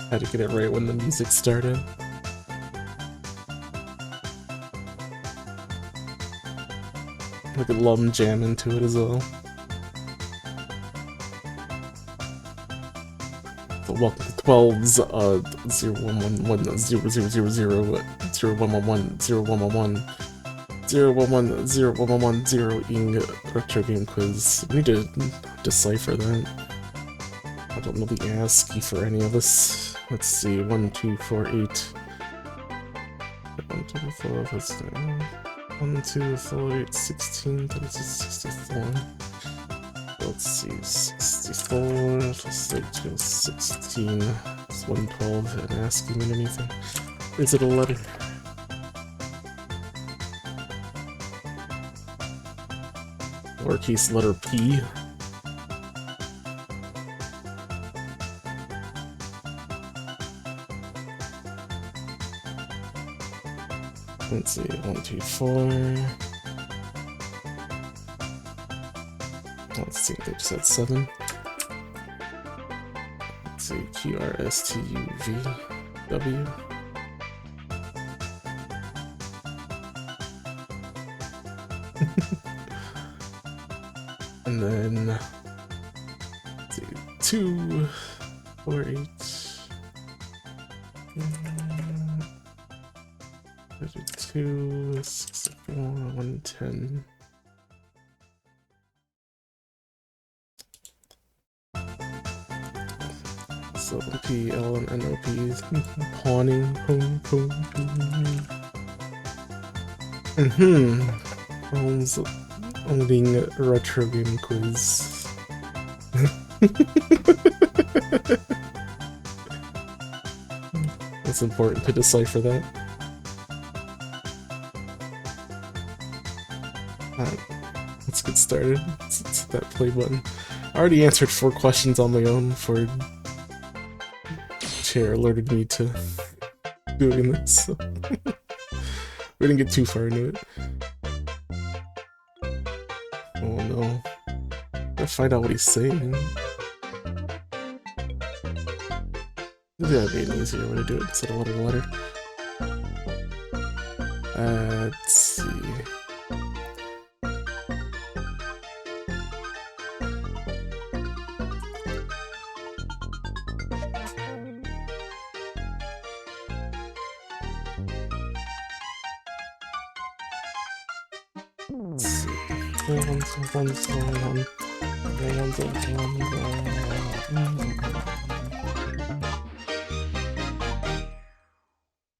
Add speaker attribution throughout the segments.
Speaker 1: Had to get it right when the music started. I could lum jam into it as well. So welcome to 12's 0111 0 0 0 0 0111 0111 0110 0110 ing retro game quiz. We need to decipher that. I don't know the ASCII for any of this. Let's see, 1, 2, 4, 8. 1, 2, 4, 1, 2, 4, 8, 16, 36, 64. Let's see, 64 plus 32, 16. It's 112 and ASCII mean anything? Is it a letter? Lowercase letter P. Let's see, 1, 2, 4. Let's see, they just had 7. Let's see, QRSTUVW. And then, let's see, 2, 4, 8. 32, 64, 110. So P, L, and NOP, pawning, Holmes owning retro game quiz. It's important to decipher that. Alright, let's get started. Let's hit that play button. I already answered 4 questions on my own before Chair alerted me to doing this. So. We didn't get too far into it. Oh no. Gotta find out what he's saying. This gotta be an easier way to do it instead of letter to letter. Let's see.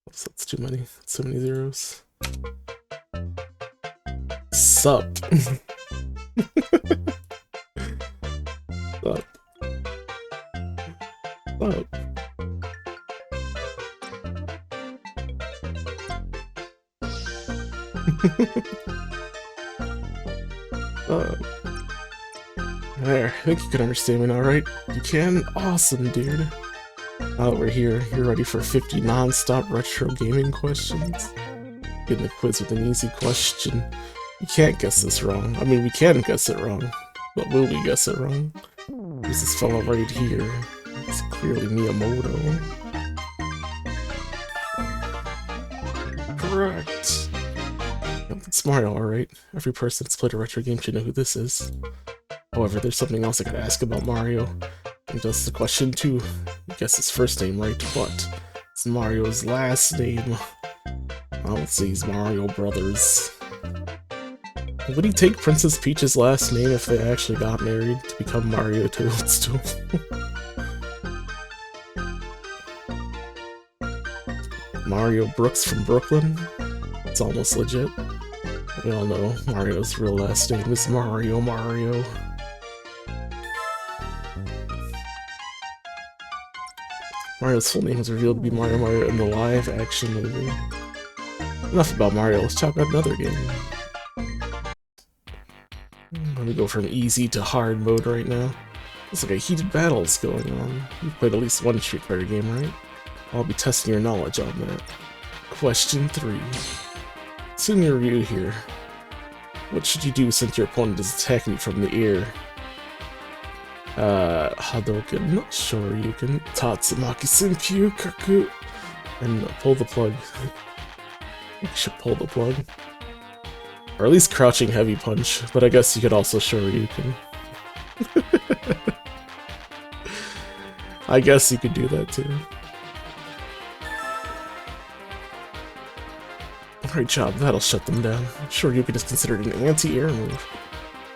Speaker 1: Oops, that's too many. That's so many zeros. Sup. Sup. Sup. There, I think you can understand me now, right? You can? Awesome, dude. Now that we're here, you're ready for 50 non-stop retro gaming questions? Getting the quiz with an easy question. You can't guess this wrong. I mean, we can guess it wrong, but will we guess it wrong? There's this fella right here. It's clearly Miyamoto. Correct. It's Mario, alright. Every person that's played a retro game should know who this is. However, there's something else I could ask about Mario. And just the question too. You guess his first name right, but it's Mario's last name. I would say he's Mario Brothers. Would he take Princess Peach's last name if they actually got married to become Mario Toadstool? Mario Brooks from Brooklyn? It's almost legit. We all know Mario's real last name is Mario. Mario's full name was revealed to be Mario in the live-action movie. Enough about Mario, let's talk about another game. Let me go from easy to hard mode right now. Looks like a heated battle is going on. You've played at least one Street Fighter game, right? I'll be testing your knowledge on that. Question 3. Assume your review here. What should you do since your opponent is attacking you from the air? Hadoken, Shoryuken, Tatsumaki Senpyu, Kaku, and pull the plug. You should pull the plug. Or at least crouching heavy punch, but I guess you could also Shoryuken. I guess you could do that too. Great job, that'll shut them down. Shoryuken is considered an anti-air move.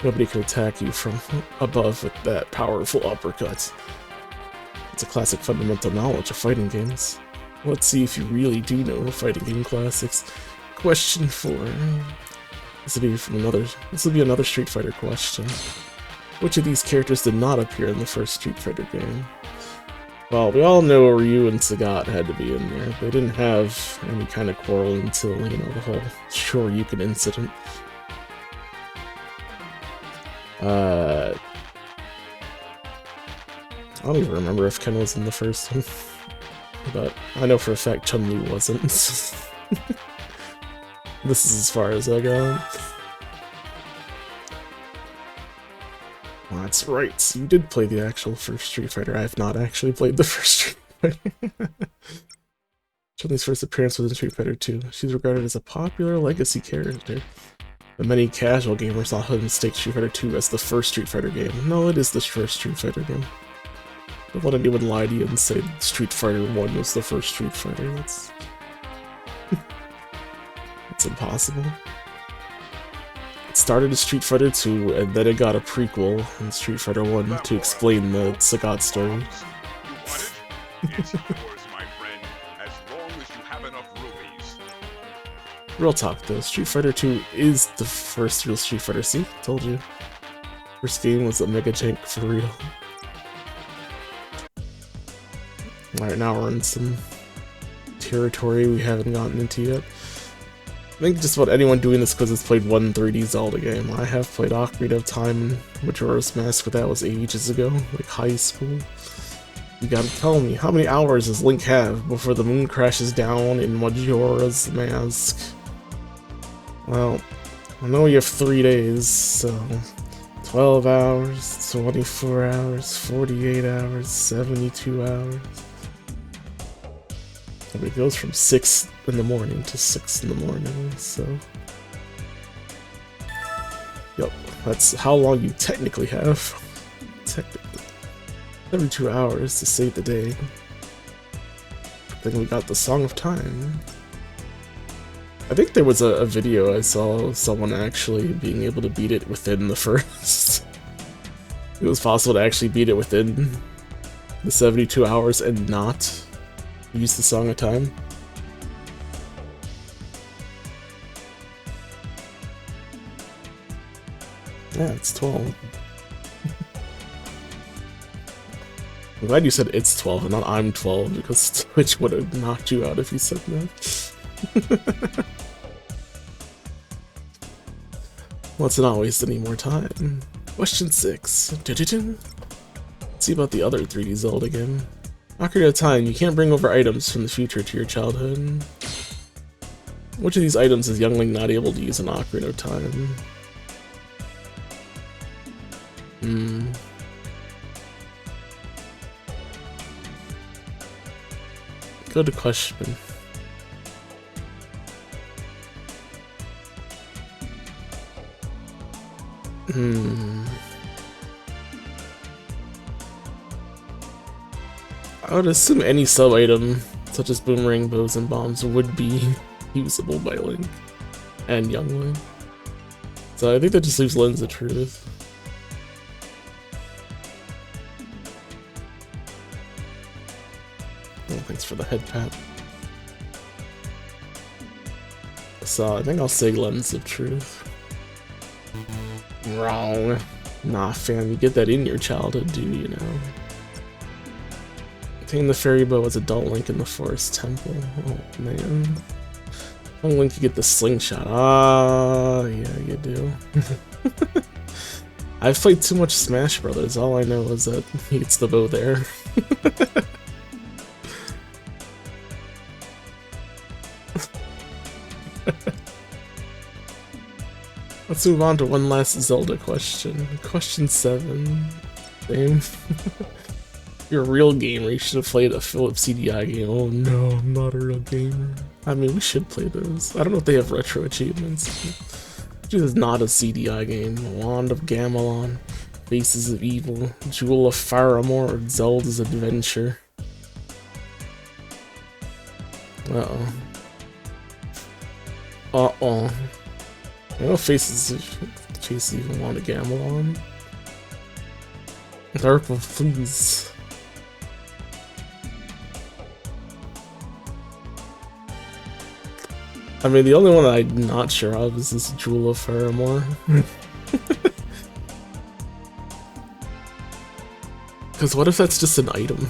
Speaker 1: Nobody can attack you from above with that powerful uppercut. It's a classic fundamental knowledge of fighting games. Let's see if you really do know fighting game classics. Question 4. This will be another Street Fighter question. Which of these characters did not appear in the first Street Fighter game? Well, we all know Ryu and Sagat had to be in there. They didn't have any kind of quarrel until, you know, the whole Shoryuken incident. I don't even remember if Ken was in the first one, but I know for a fact Chun-Li wasn't. This is as far as I got. Well, that's right, so you did play the actual first Street Fighter. I have not actually played the first Street Fighter. Chun-Li's first appearance was in Street Fighter 2. She's regarded as a popular legacy character. But many casual gamers saw mistake Street Fighter 2 as the first Street Fighter game. No, it is the first Street Fighter game. Don't let anyone lie to you and say Street Fighter 1 was the first Street Fighter. That's... that's impossible. It started as Street Fighter 2, and then it got a prequel in Street Fighter 1 to explain the Sagat story. Real talk though, Street Fighter 2 is the first real Street Fighter. See? Told you. First game was a mega jank for real. Alright, now we're in some territory we haven't gotten into yet. I think just about anyone doing this quiz has played one 3D Zelda game. I have played Ocarina of Time and Majora's Mask, but that was ages ago, like high school. You gotta tell me, how many hours does Link have before the moon crashes down in Majora's Mask? Well, I know you have 3 days, so 12 hours, 24 hours, 48 hours, 72 hours. And it goes from 6 in the morning to 6 in the morning, so... Yep, that's how long you technically have. Technically. 72 hours to save the day. Then we got the Song of Time. I think there was a video I saw of someone actually being able to beat it within the first... It was possible to actually beat it within the 72 hours and not use the Song of Time. Yeah, it's 12. I'm glad you said it's 12 and not I'm 12, because Twitch would have knocked you out if you said that. Let's not waste any more time. Question 6. Let's see about the other 3D Zelda game. Ocarina of Time, you can't bring over items from the future to your childhood. Which of these items is young Link not able to use in Ocarina of Time? Good question. I would assume any sub-item, such as boomerang, bows, and bombs, would be usable by Link and young Link. So I think that just leaves Lens of Truth. Oh, thanks for the head pat. So I think I'll say Lens of Truth. Wrong. Nah, fam, you get that in your childhood, do you know? Obtain the fairy bow as adult Link in the Forest Temple. Oh man. Young Link, you get the slingshot. Ah, yeah, you do. I've played too much Smash Brothers. All I know is that he gets the bow there. Let's move on to one last Zelda question. Question 7. Same. If you're a real gamer, you should have played a Philips CDI game. Oh no, I'm not a real gamer. I mean, we should play those. I don't know if they have retro achievements. This is not a CDI game. Wand of Gamelon, Faces of Evil, Jewel of Faramore, or Zelda's Adventure. Uh-oh. Uh-oh. I know Faces of Chase even Wand of Gamelon. Darkle, please. I mean, the only one that I'm not sure of is this Jewel of Faramore. Because what if that's just an item?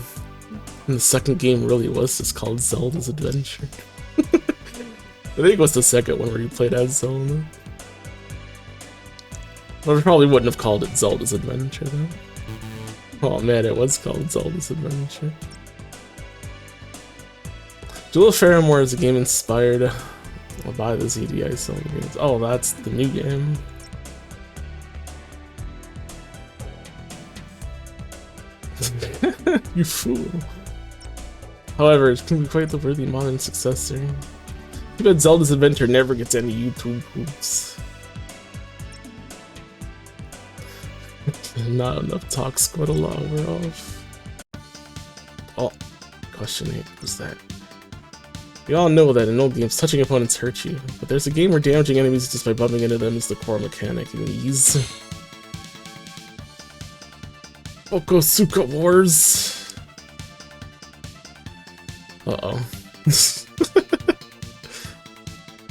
Speaker 1: And the second game really was just called Zelda's Adventure. I think it was the second one where you played as Zelda. But we probably wouldn't have called it Zelda's Adventure, though. Oh man, it was called Zelda's Adventure. Jewel of Faramore is a game inspired by the ZDI Zelda games. Oh, that's the new game. You fool. However, it can be quite the worthy modern successor. Too bad Zelda's Adventure never gets any YouTube hoops. Not enough talk, squad a lot, we're off. Oh, question 8, what's that? We all know that in old games, touching opponents hurt you, but there's a game where damaging enemies just by bumping into them is the core mechanic in these. Okosuka Wars! Uh-oh.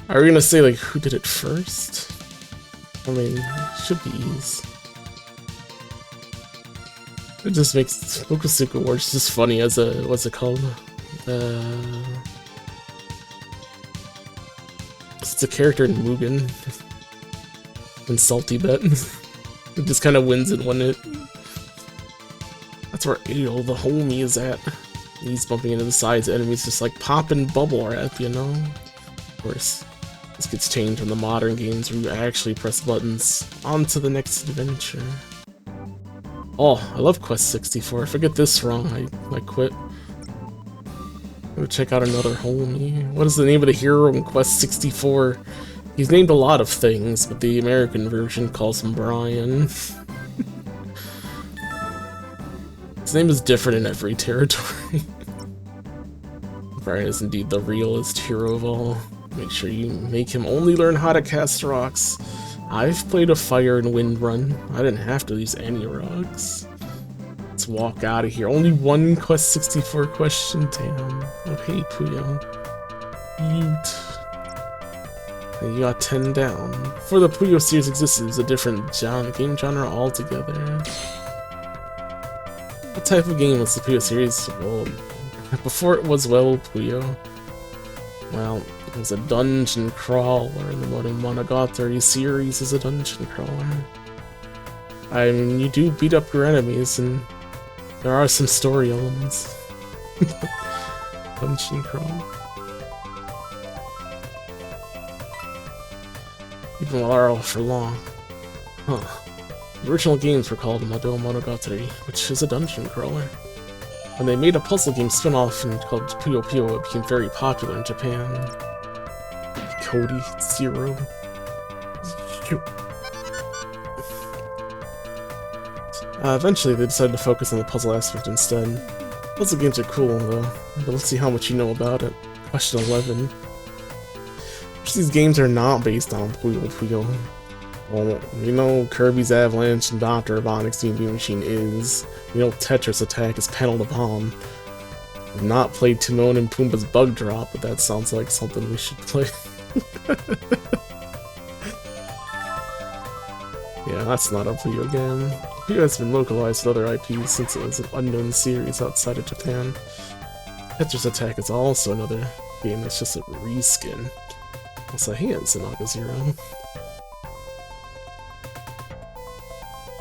Speaker 1: Are we gonna say, like, who did it first? I mean, it should be easy. It just makes Okosuka Wars just funny as a, what's it called? It's a character in Mugen. And Salty Bet. It just kind of wins in one hit. That's where Ayo, the homie, is at. He's bumping into the sides, enemies just like popping bubble wrap, you know? Of course, this gets changed in the modern games where you actually press buttons. On to the next adventure. Oh, I love Quest 64. If I get this wrong, I quit. I'm gonna check out another homie. What is the name of the hero in Quest 64? He's named a lot of things, but the American version calls him Brian. His name is different in every territory. Brian is indeed the realest hero of all. Make sure you make him only learn how to cast rocks. I've played a fire and wind run. I didn't have to use any rocks. Let's walk out of here. Only one Quest 64 question, damn. Oh hey, Puyo. Ute. You got 10 down. Before the Puyo series existed, it was a different game genre altogether. What type of game was the Puyo series? Well, before it was, well, Puyo. Well, it was a dungeon crawler. The Monogatari series is a dungeon crawler. I mean, you do beat up your enemies, and there are some story elements. Dungeon crawl. Even while for long. Huh. The original games were called Monogatari, which is a dungeon crawler. When they made a puzzle game spin-off called Puyo Puyo, it became very popular in Japan. Cody, Zero. Eventually they decided to focus on the puzzle aspect instead. Puzzle games are cool though, but let's see how much you know about it. Question 11. Which of these games are not based on Puyo Puyo? Well, you know Kirby's Avalanche and Dr. Robotnik's D&D Machine is. You know Tetris Attack is Panel to Bomb. I've not played Timon and Pumbaa's Bug Drop, but that sounds like something we should play. Yeah, that's not a Puyo game. Puyo has been localized with other IPs since it was an unknown series outside of Japan. Tetris Attack is also another game that's just a reskin. Also, hey, it's Naga Zero.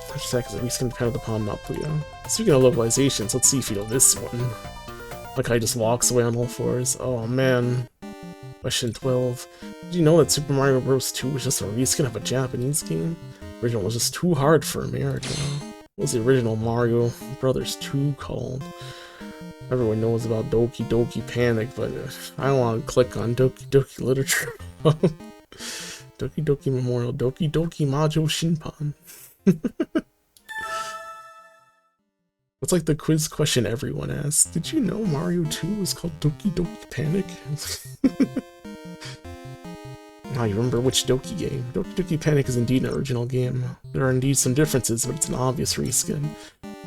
Speaker 1: Tetris Attack is a reskin of Panel to Bomb, not Puyo. Speaking of localizations, let's see if you know this one. Like how he just walks away on all fours. Oh man. Question 12. Did you know that Super Mario Bros. 2 was just a reskin of a Japanese game? The original was just too hard for America. was the original Mario Brothers 2 called? Everyone knows about Doki Doki Panic, but I don't want to click on Doki Doki Literature. Doki Doki Memorial, Doki Doki Majo Shinpan. It's like the quiz question everyone asks. Did you know Mario 2 was called Doki Doki Panic? Now you remember which Doki game. Doki Doki Panic is indeed an original game. There are indeed some differences, but it's an obvious reskin.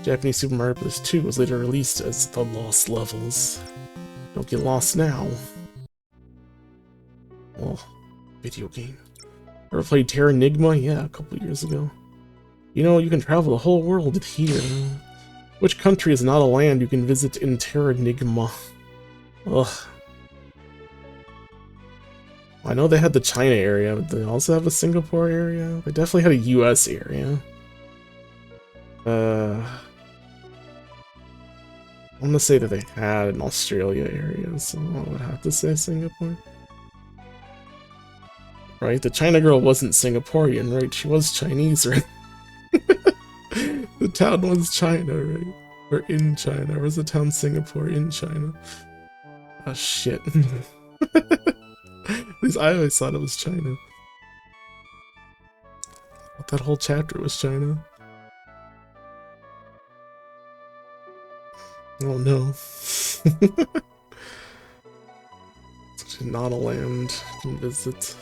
Speaker 1: Japanese Super Mario Bros. 2 was later released as The Lost Levels. Don't get lost now. Oh, video game. Ever played Terranigma? Yeah, a couple years ago. You know, you can travel the whole world with here. Which country is not a land you can visit in Terranigma? Ugh. I know they had the China area, but they also have a Singapore area. They definitely had a US area. I'm gonna say that they had an Australia area, so I would have to say Singapore. Right? The China girl wasn't Singaporean, right? She was Chinese, right? The town was China, right? Or in China. Or was the town Singapore in China? Oh shit. At least I always thought it was China. But that whole chapter was China. Oh no. It's not a land you can visit.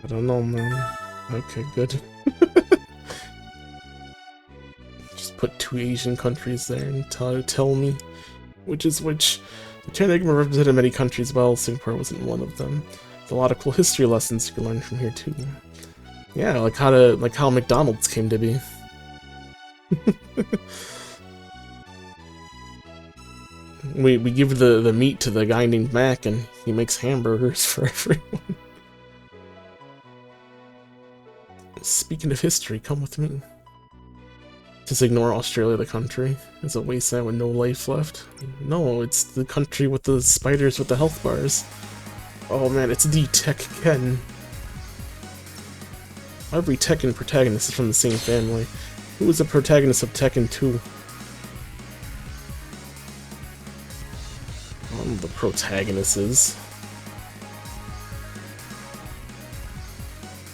Speaker 1: I don't know, man. Okay, good. Just put 2 Asian countries there and tell me which is which. The Terranigma represented many countries, well, Singapore wasn't one of them. There's a lot of cool history lessons you can learn from here too. Yeah, like how McDonald's came to be. We give the meat to the guy named Mac, and he makes hamburgers for everyone. Speaking of history, come with me. Just ignore Australia, the country. It's a wasteland with no life left. No, it's the country with the spiders with the health bars. Oh man, it's the Tekken. Every Tekken protagonist is from the same family. Who was the protagonist of Tekken 2? The protagonist is.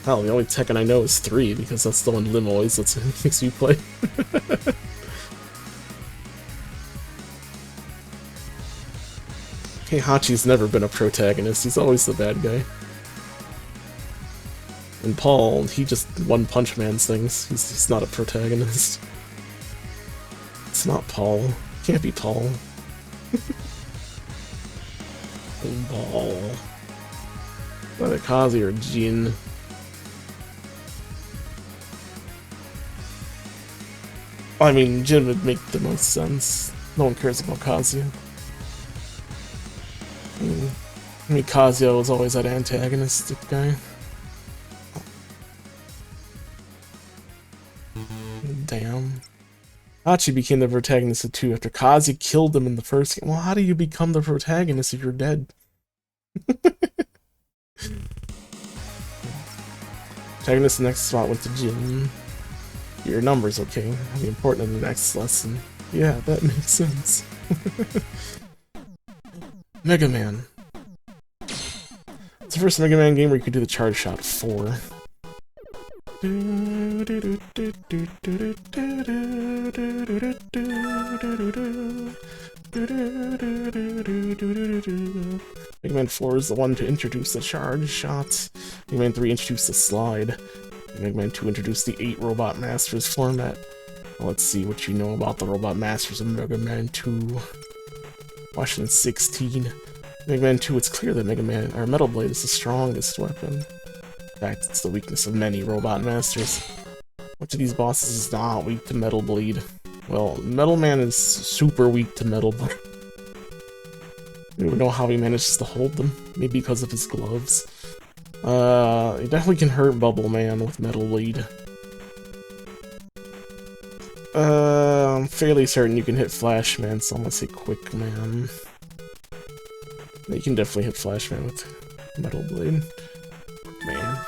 Speaker 1: Hell, the only Tekken I know is 3, because that's the one Lim always makes me play. Heihachi's never been a protagonist, he's always the bad guy. And Paul, he just One Punch Man's things, he's not a protagonist. It's not Paul, can't be Paul. Paul. Either Kazi or Jin. I mean, Jin would make the most sense. No one cares about Kazuya. I mean, Kazuya was always that antagonistic guy. Damn. Hachi became the protagonist of 2 after Kazuya killed him in the first game. Well, how do you become the protagonist if you're dead? Protagonist next spot went to Jin. Your numbers, okay? That'll be important in the next lesson. Yeah, that makes sense. Mega Man. It's the first Mega Man game where you could do the charge shot 4. Mega Man 4 is the one to introduce the charge shots. Mega Man 3 introduced the slide. Mega Man 2 introduced the 8 Robot Masters format. Well, let's see what you know about the Robot Masters of Mega Man 2. Question 16. Mega Man 2, it's clear that Metal Blade is the strongest weapon. In fact, it's the weakness of many Robot Masters. Which of these bosses is not weak to Metal Blade? Well, Metal Man is super weak to Metal Blade. I don't even know how he manages to hold them. Maybe because of his gloves. You definitely can hurt Bubble Man with Metal Blade. I'm fairly certain you can hit Flash Man, so I'm gonna say Quick Man. You can definitely hit Flash Man with Metal Blade. Man.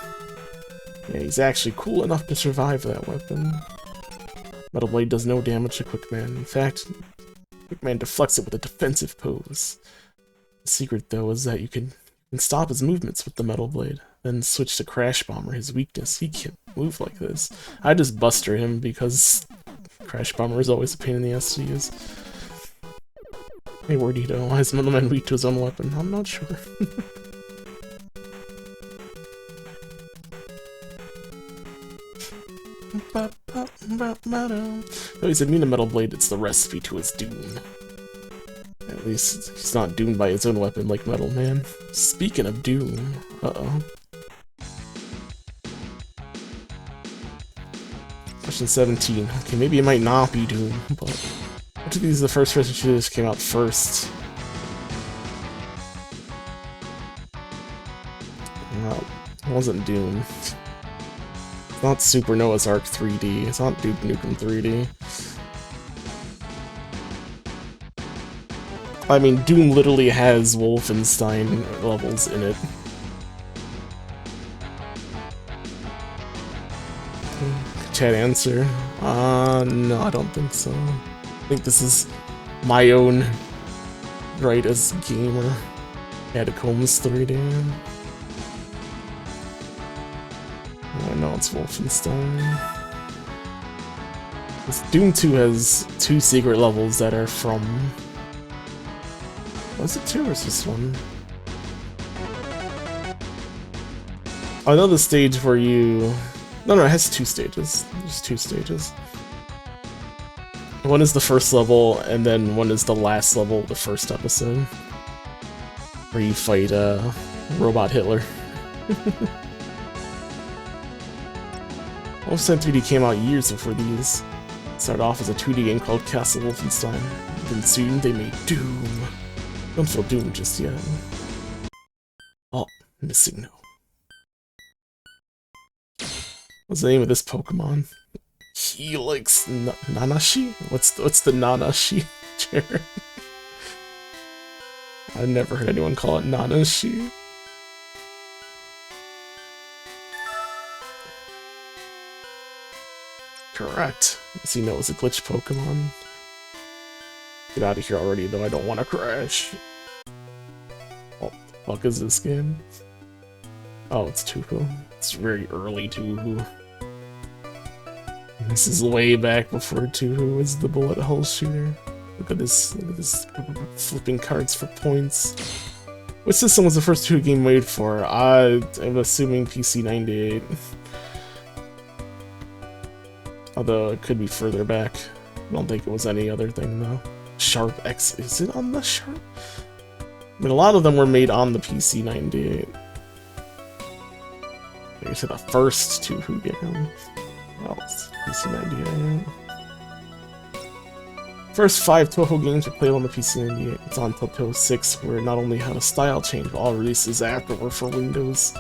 Speaker 1: Yeah, he's actually cool enough to survive that weapon. Metal Blade does no damage to Quick Man. In fact, Quick Man deflects it with a defensive pose. The secret, though, is that you can stop his movements with the Metal Blade, then switch to Crash Bomber, his weakness. He can't move like this. I just buster him because Crash Bomber is always a pain in the ass to use. Hey, Wardito, why is Metal Man weak to his own weapon? I'm not sure. No, he's immune to Metal Blade, it's the recipe to his doom. At least he's not doomed by his own weapon like Metal Man. Speaking of doom, uh-oh. Question 17. Okay, maybe it might not be Doom, but which of these is the first person shooters came out first? Well, it wasn't Doom. It's not Super Noah's Ark 3D. It's not Duke Nukem 3D. I mean, Doom literally has Wolfenstein levels in it. Chat answer. No, I don't think so. I think this is my own right as gamer. Catacombs 3D. I know it's Wolfenstein. This Doom 2 has 2 secret levels that are from... Was it 2 or is this one? I know the stage where you... No, it has 2 stages. There's 2 stages. One is the first level, and then one is the last level of the first episode. Where you fight, Robot Hitler. Wolfenstein 3D came out years before these. It started off as a 2D game called Castle Wolfenstein. Then soon they made Doom. Don't feel doomed just yet. Oh, missing no. What's the name of this Pokemon? Helix Nanashi? What's the Nanashi chair? I've never heard anyone call it Nanashi. Correct. So you know it's a glitch Pokemon. Get out of here already, though I don't want to crash. What the fuck is this game? Oh, it's Tuhu. It's very early Tuhu. This is way back before Tuhu was the bullet hole shooter. Look at this flipping cards for points. Which system was the first Tuhu game made for? I'm assuming PC 98. Although it could be further back. I don't think it was any other thing though. Sharp X, is it on the Sharp? I mean, a lot of them were made on the PC 98. I said the first Tuhu game. Well, it's PC 98. First 5 Toho games were played on the PC 98. It's on Toho 6, where it not only had a style change, but all releases after were for Windows.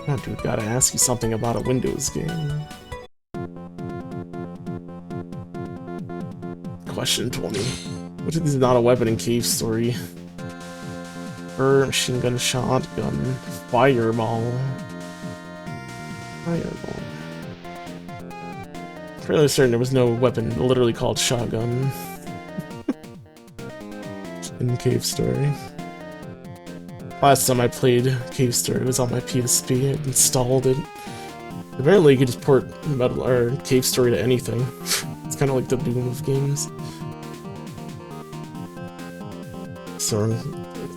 Speaker 1: Oh, dude, gotta ask you something about a Windows game. Question 20. Which of these is not a weapon in Cave Story? Machine gun, shotgun, fireball. Fireball. Fairly certain there was no weapon literally called shotgun in Cave Story. Last time I played Cave Story was on my PSP. I installed it. Apparently you could just port Metal or Cave Story to anything. It's kind of like the Doom of games. So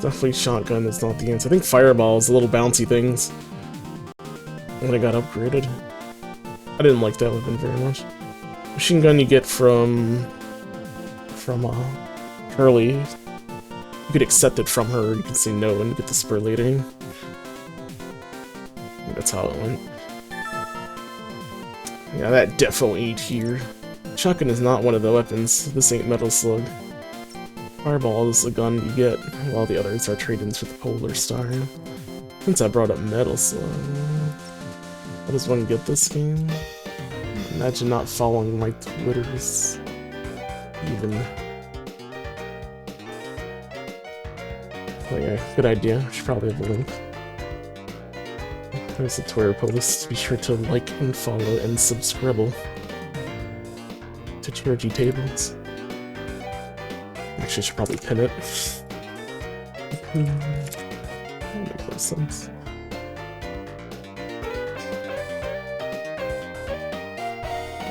Speaker 1: definitely shotgun is not the answer. I think fireball is the little bouncy things when it got upgraded. I didn't like that weapon very much. Machine gun you get from Curly. You could accept it from her, you can say no and get the spur later. I think that's how it went. Yeah, that defo ain't here. Shotgun is not one of the weapons. This ain't Metal Slug. Fireball is the gun you get, while the others are trade-ins for the Polar Star. Since I brought up Metal Slug, how does one get this game? Imagine not following my Twitters, even. Oh yeah, good idea. I should probably have a link. There's a Twitter post. Be sure to like and follow and subscribe to to Chirurgy tables. Actually, I should probably pin it. That makes no sense.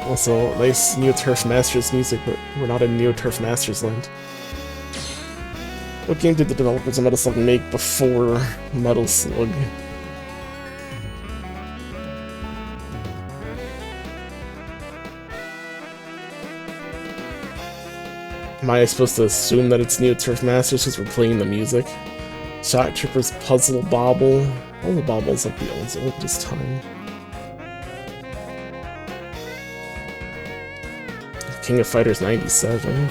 Speaker 1: Also, nice Neo-Turf Masters music, but we're not in Neo-Turf Masters land. What game did the developers of Metal Slug make before Metal Slug? Am I supposed to assume that it's Neo-Turf Masters because we're playing the music? Shot Tripper's Puzzle Bobble. Puzzle Bobble's like the oldest time. King of Fighters 97.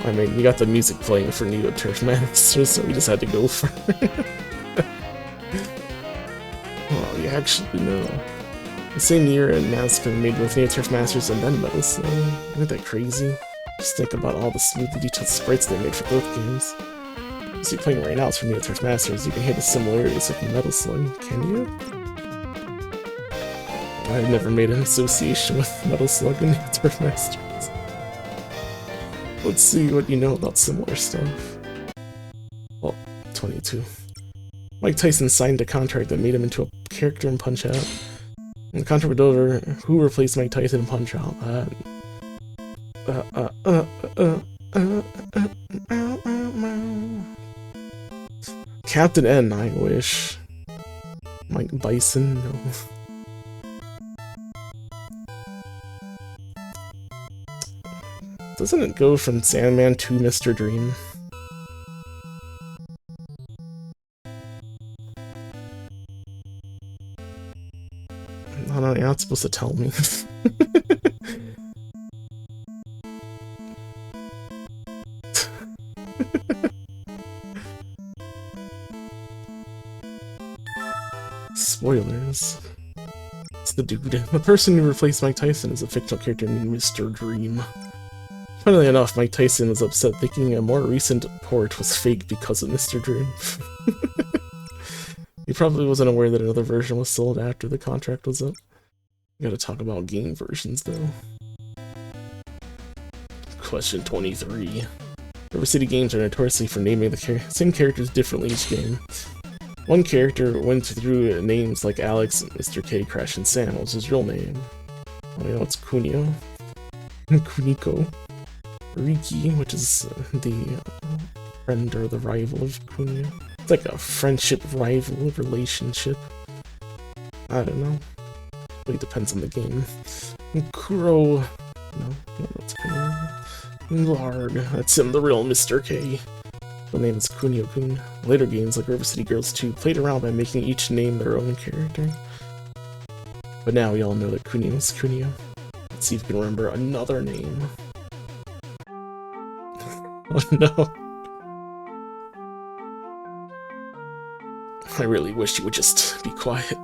Speaker 1: I mean, you got the music playing for Neo-Turf Masters, so we just had to go for it. Oh, you actually know. The same year and Mask made both Neo-Turf Masters and then Metal Slug. Isn't that crazy? Just think about all the smoothly detailed sprites they made for both games. As you're playing right now, it's from Neo-Turf Masters, you can hear the similarities with Metal Slug, can you? I've never made an association with Metal Slug and Neo-Turf Masters. Let's see what you know about similar stuff. Well, 22. Mike Tyson signed a contract that made him into a character in Punch-Out. When the contract was over, who replaced Mike Tyson in Punch-Out? Captain N, I wish. Mike Bison, no. Doesn't it go from Sandman to Mr. Dream? Oh no, you're not supposed to tell me. Spoilers. It's the dude. The person who replaced Mike Tyson is a fictional character named Mr. Dream. Funnily enough, Mike Tyson was upset thinking a more recent port was fake because of Mr. Dream. He probably wasn't aware that another version was sold after the contract was up. We gotta talk about game versions, though. Question 23. River City games are notoriously for naming the same characters differently each game. One character went through names like Alex, Mr. K, Crash, and Sam, which is his real name. Oh, you know, it's Kunio. Kuniko. Riki, which is the friend or the rival of Kunio. It's like a friendship rival relationship. I don't know. Really depends on the game. Kuro. No, that's Kunio. Lard. That's him, the real Mr. K. The name is Kunio-kun. Later games like River City Girls 2 played around by making each name their own character. But now we all know that Kunio is Kunio. Let's see if we can remember another name. Oh no. I really wish you would just be quiet.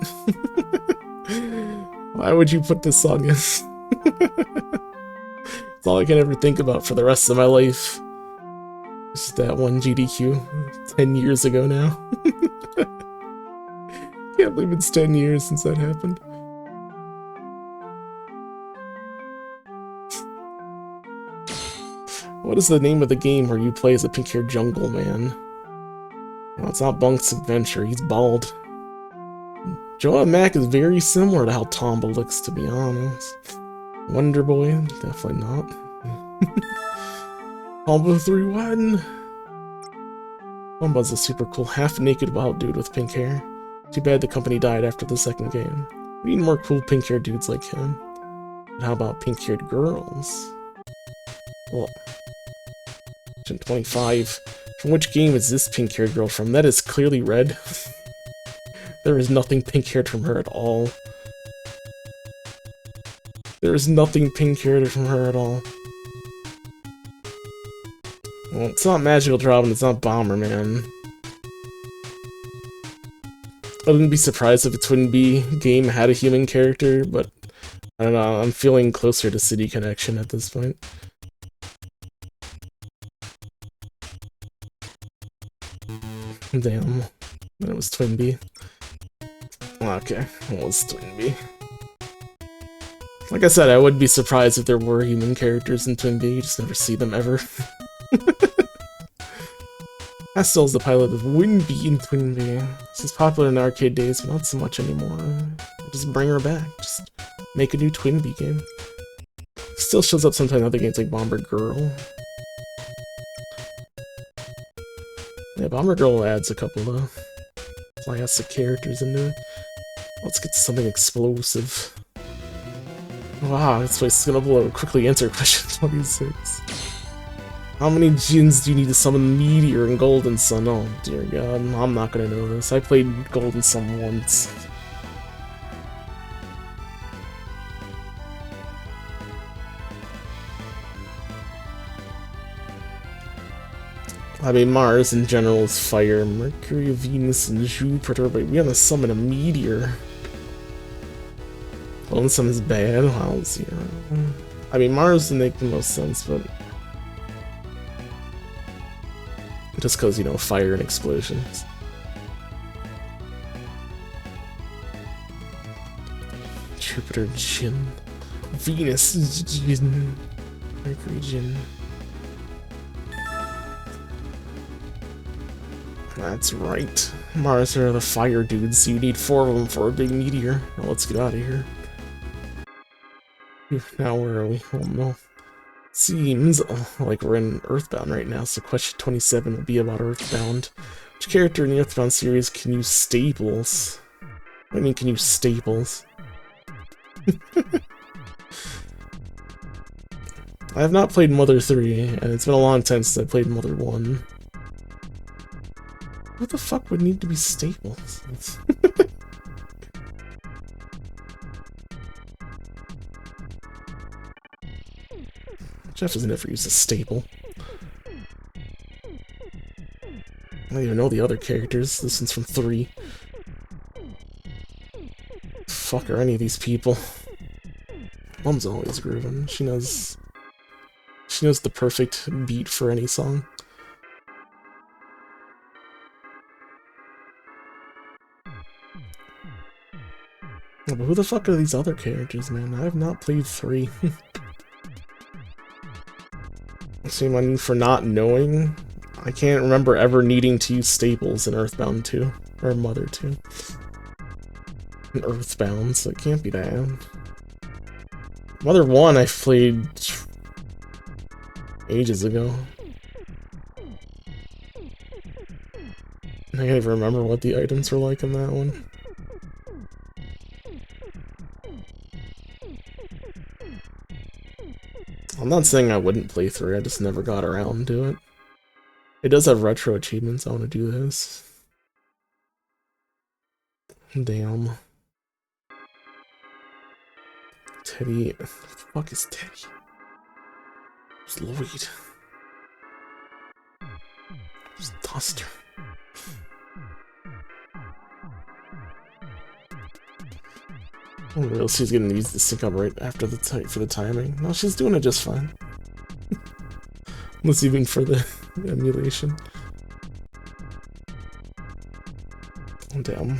Speaker 1: Why would you put this song in? It's all I can ever think about for the rest of my life. It's that one GDQ 10 years ago now. Can't believe it's 10 years since that happened. What is the name of the game where you play as a pink-haired jungle man? Well, it's not Bunk's Adventure, he's bald. Joa Mac is very similar to how Tomba looks, to be honest. Wonder Boy, definitely not. Tomba 3-1! Tomba's a super cool, half-naked wild dude with pink hair. Too bad the company died after the second game. We need more cool pink-haired dudes like him. But how about pink-haired girls? Well, 25. From which game is this pink-haired girl from? That is clearly Red. There is nothing pink-haired from her at all. There is nothing pink-haired from her at all. Well, it's not Magical Drop and it's not Bomberman. I wouldn't be surprised if a Twin B game had a human character, but I don't know, I'm feeling closer to City Connection at this point. Damn, that was Twin B. Okay, well, it's Twinbee. Like I said, I would be surprised if there were human characters in Twinbee, you just never see them ever. Astel is the pilot of Winbee in Twinbee. She's popular in the arcade days, but not so much anymore. Just bring her back. Just make a new Twinbee game. Still shows up sometimes in other games like Bomber Girl. Yeah, Bomber Girl adds a couple of classic characters into it. Let's get something explosive. Wow, this place is gonna blow. Quickly answer question 26. How many Jins do you need to summon Meteor and Golden Sun? Oh dear god, I'm not gonna know this. I played Golden Sun once. I mean, Mars in general is fire. Mercury, Venus, and Jupiter, but we gotta summon a meteor. Golden Sun is bad. Wow, 0. I mean, Mars would make the most sense, but just because, you know, fire and explosions. Jupiter, Jin. Venus, Jin. Mercury, Jin. That's right. Mars are the fire dudes, so you need 4 of them for a big meteor. Now let's get out of here. Now where are we? Oh no. Seems like we're in Earthbound right now, so question 27 will be about Earthbound. Which character in the Earthbound series can use staples? What do you mean, can use staples? I have not played Mother 3, and it's been a long time since I played Mother 1. What the fuck would need to be staples? Jeff has never used a staple. I don't even know the other characters. This one's from 3. Fuck are any of these people? Mom's always grooving. She knows the perfect beat for any song. Oh, but who the fuck are these other characters, man? I have not played 3. Shame on you for not knowing. I can't remember ever needing to use staples in Earthbound 2. Or Mother 2. In Earthbound, so it can't be that. Mother 1 I played ages ago. I can't even remember what the items were like in that one. I'm not saying I wouldn't play through, I just never got around to it. It does have retro achievements, I want to do this. Damn. Teddy... What the fuck is Teddy? Who's Lloyd? Who's Duster? Oh, real, she's gonna use the sync up right after the for the timing. No, she's doing it just fine. Unless even for the emulation. Oh, damn.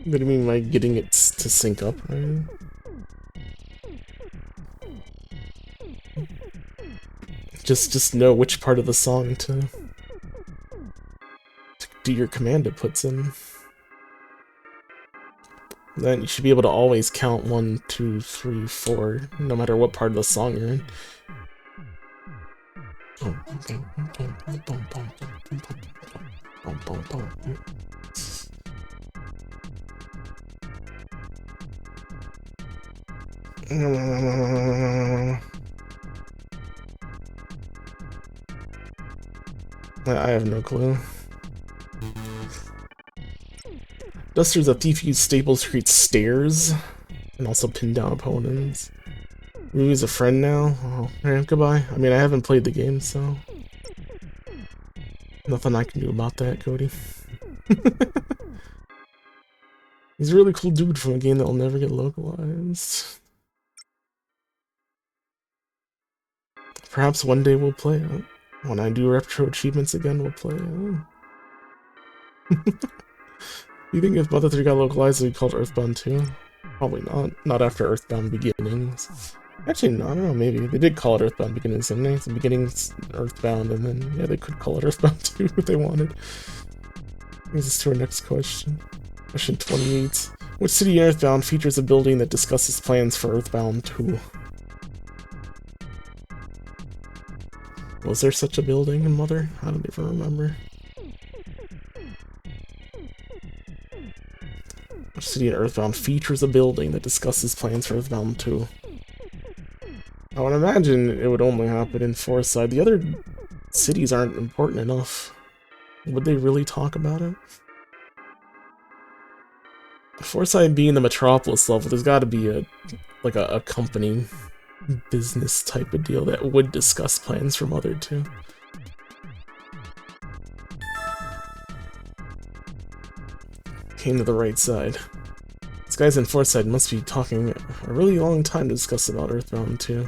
Speaker 1: What do you mean by getting it to sync up, right? Just know which part of the song to do your command it puts in. Then you should be able to always count 1, 2, 3, 4, no matter what part of the song you're in. I have no clue. Duster's a thief who uses staples to create stairs and also pin down opponents. Ruby's a friend now. Oh, man, goodbye. I mean, I haven't played the game, so nothing I can do about that, Cody. He's a really cool dude from a game that will never get localized. Perhaps one day we'll play it. When I do retro achievements again, we'll play it. You think if Mother 3 got localized, it'd be called Earthbound 2? Probably not. Not after Earthbound Beginnings. Actually, no, I don't know, maybe. They did call it Earthbound Beginnings, didn't they? So Beginnings, Earthbound, and then, yeah, they could call it Earthbound 2 if they wanted. Brings us to our next question. Question 28. Which city in Earthbound features a building that discusses plans for Earthbound 2? Was there such a building in Mother? I don't even remember. Which city in Earthbound features a building that discusses plans for Earthbound 2? I would imagine it would only happen in Forsyth. The other cities aren't important enough. Would they really talk about it? Forsyth being the Metropolis level, there's got to be a company business type of deal that would discuss plans for Mother 2. Came to the right side. These guys in Forsyth must be talking a really long time to discuss about Earthbound 2.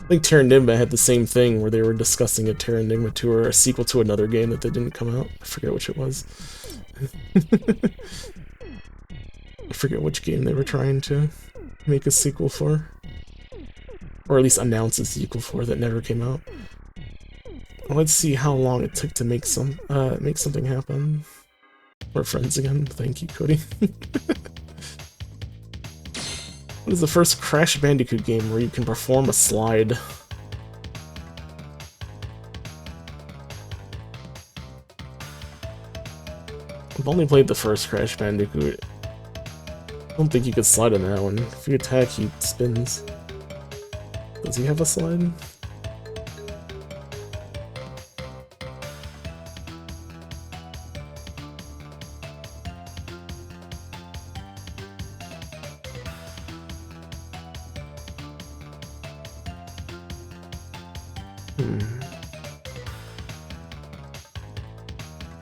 Speaker 1: I think Terranigma had the same thing where they were discussing a Terranigma 2 or a sequel to another game that didn't come out. I forget which it was. I forget which game they were trying to make a sequel for. Or at least announce a sequel for that never came out. Well, let's see how long it took to make something happen. We're friends again. Thank you, Cody. What is the first Crash Bandicoot game where you can perform a slide? I've only played the first Crash Bandicoot. I don't think you could slide on that one. If you attack, he spins. Does he have a slide?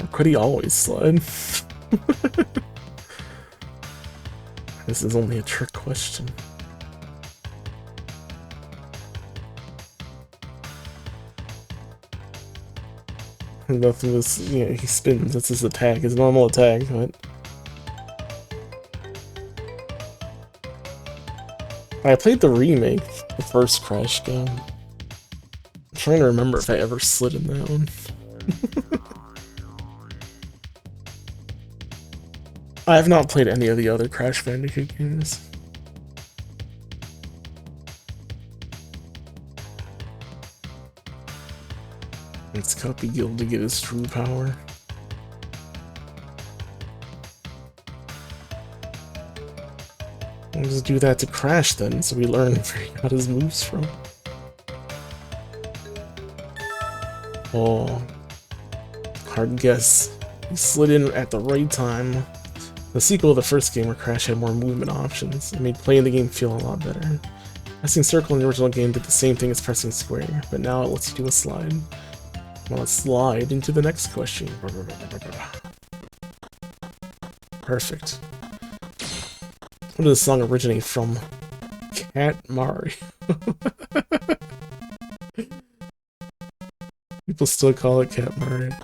Speaker 1: Or could he always slide? This is only a trick question. Nothing was, yeah, he spins, that's his attack, his normal attack, but... I played the remake, the first Crash game. I'm trying to remember if I ever slid in that one. I have not played any of the other Crash Bandicoot games. Let's copy Guild to get his true power. We'll just do that to Crash then, so we learn where he got his moves from. Oh, hard guess. He slid in at the right time. The sequel to the first game where Crash had more movement options, it made playing the game feel a lot better. Pressing circle in the original game did the same thing as pressing square, but now it lets you do a slide. Well, let's slide into the next question. Perfect. Where does the song originate from? Cat Mario. People still call it Cat Mario.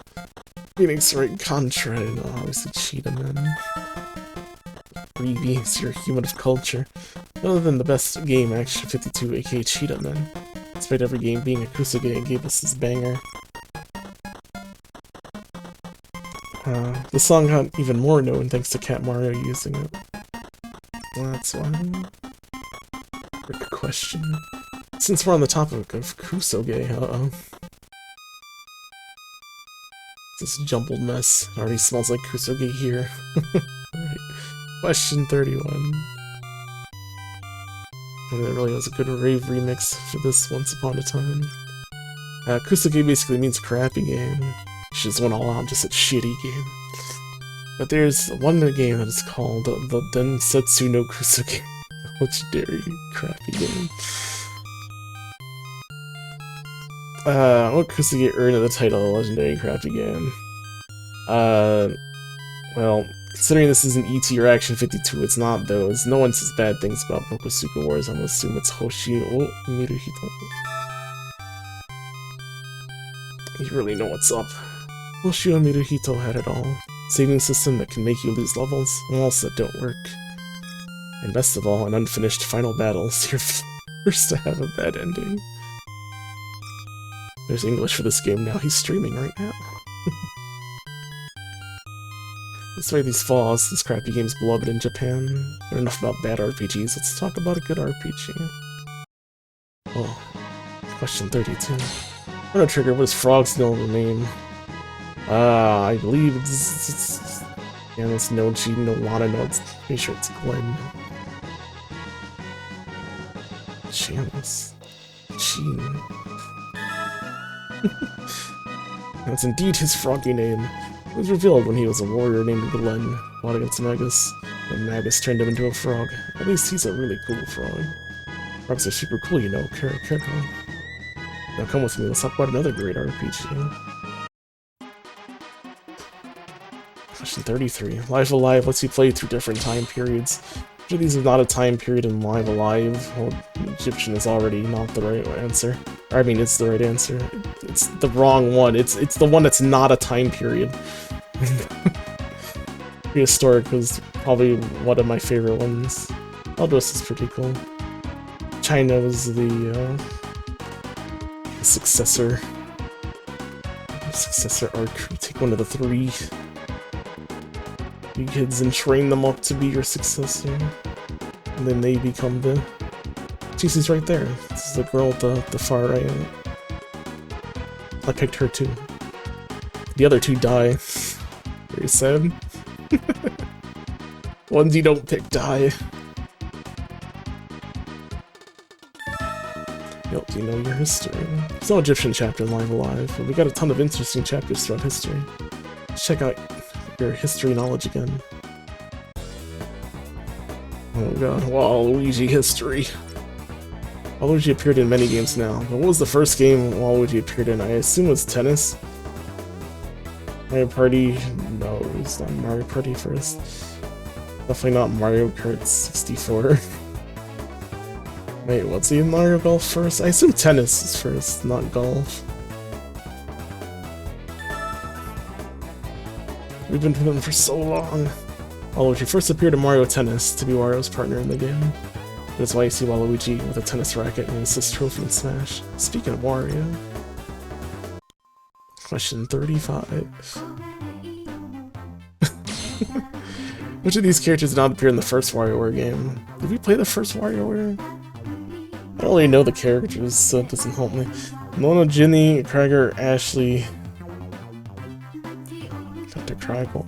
Speaker 1: Phoenix Wright Contra, and obviously Cheetah Man. Reeves, your human of culture. Other than the best game, Action 52, aka Cheetah Man. Despite every game being a Kusuge, gave us this banger. The song got even more known thanks to Cat Mario using it. Well, that's one. Good question. Since we're on the topic of Kusuge, this jumbled mess already smells like Kusuge here. Alright. Question 31. And there really was a good rave remix for this Once Upon a Time. Kusuge basically means crappy game. She just went all out and just said shitty game. But there's one game that is called the Densetsu no Kusuge. Legendary crappy game. What Kusuge earned the title Legendary Crappy Game? Well, considering this isn't ET or Action 52, it's not those. No one says bad things about Bokusuka Wars. I'm gonna assume it's Hoshi o Miruhito. You really know what's up. Hoshio Miruhito had it all. Saving system that can make you lose levels, walls that don't work. And best of all, an unfinished final battle, so you're forced to have a bad ending. There's English for this game now, he's streaming right now. Despite these flaws, this crappy game's beloved in Japan. But enough about bad RPGs, let's talk about a good RPG. Oh, question 32. Chrono Trigger, what is Frog's name? I believe it's Nochi, no Lana, no, it's pretty sure it's Glenn. Janice. Sheen. That's indeed his froggy name. It was revealed when he was a warrior named Glenn, fought against Magus, and Magus turned him into a frog. At least he's a really cool frog. Frogs are super cool, you know, Carol. Now come with me, let's talk about another great RPG. Question 33. Live Alive lets you play through different time periods. Which of these is not a time period in Live Alive? Well, Egyptian is already not the right answer. Or, I mean, it's the right answer. It's the wrong one. It's the one that's not a time period. Prehistoric was probably one of my favorite ones. Aldous is pretty cool. China was the successor. Successor arc. You take one of the three kids and train them up to be your successor. And then they become the... She's right there. This is the girl at the far right. I picked her too. The other two die. Very sad. Ones you don't pick die. Yep, you know your history. There's no Egyptian chapter in Live Alive, but we got a ton of interesting chapters throughout history. Check out your history knowledge again. Oh god, Waluigi history. Waluigi appeared in many games now, but what was the first game Waluigi appeared in? I assume it was tennis? Mario Party? No, it's not Mario Party first. Definitely not Mario Kart 64. Wait, what's he in Mario Golf first? I assume tennis is first, not golf. We've been doing them for so long. Waluigi first appeared in Mario Tennis to be Wario's partner in the game. That's why you see Waluigi with a tennis racket and an assist trophy in Smash. Speaking of Wario. Question 35. Which of these characters did not appear in the first WarioWare game? Did we play the first WarioWare? I don't really know the characters, so it doesn't help me. Mona, Ginny, Krieger, Ashley... Dr. Krieger,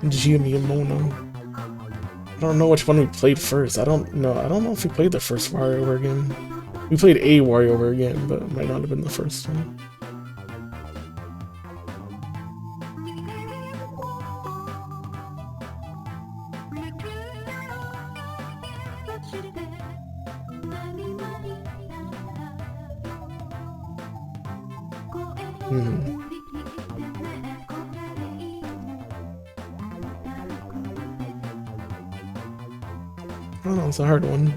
Speaker 1: Jimmy, and Mona. I don't know which one we played first. I don't know if we played the first WarioWare game. We played a WarioWare game, but it might not have been the first one. I don't know, it's a hard one.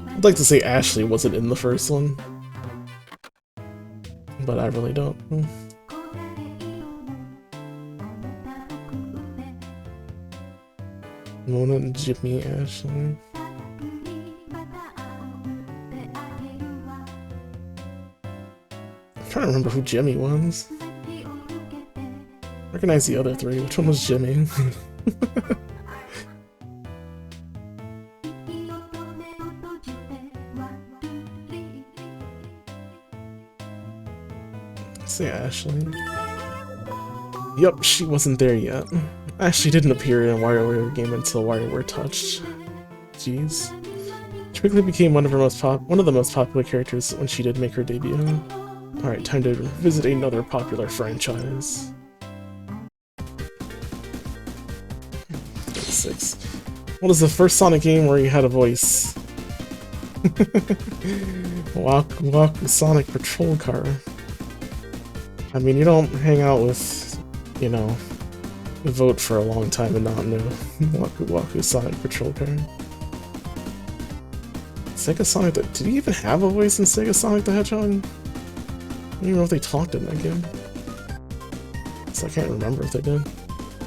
Speaker 1: I'd like to say Ashley wasn't in the first one, but I really don't. Mona, Jimmy, Ashley. I'm trying to remember who Jimmy was. I recognize the other three. Which one was Jimmy? Say Ashley. Yup, she wasn't there yet. Ashley didn't appear in a WarioWare game until WarioWare Touched. Jeez. She quickly became one of the most popular characters when she did make her debut. Alright, time to visit another popular franchise. 36. What is the first Sonic game where you had a voice? Waku Sonic Patrol Car. I mean, you don't hang out with, you know, vote for a long time and not know Waku Sonic Patrol Car. Sega Sonic, did he even have a voice in Sega Sonic the Hedgehog? don't even know if they talked in that game. So I can't remember if they did.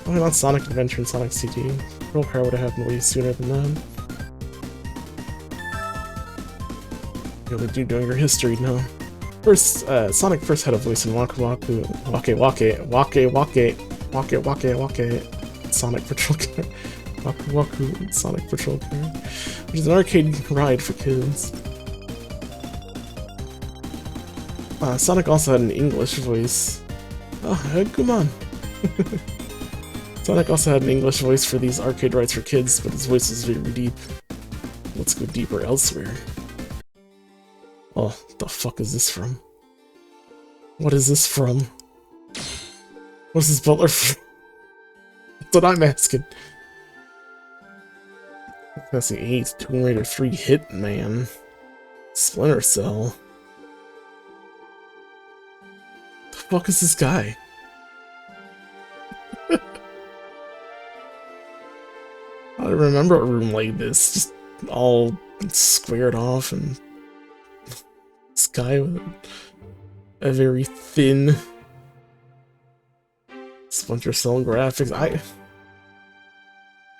Speaker 1: Oh, not Sonic Adventure and Sonic CD. Pearl Car would have happened way sooner than that. You know, do doing your history now. First, Sonic first had a voice in Waku Wake, Sonic Patrol Car. Waku Sonic Patrol Car, which is an arcade ride for kids. Sonic also had an English voice. Oh, come on. Sonic also had an English voice for these arcade rides for kids, but his voice is very deep. Let's go deeper elsewhere. Oh, the fuck is this from? What is this from? What's this butler from? That's what I'm asking. That's the 8th Tomb Raider 3 Hitman. Splinter Cell. The fuck is this guy? I remember a room like this, just all squared off, and this guy with a very thin Splinter Cell graphics.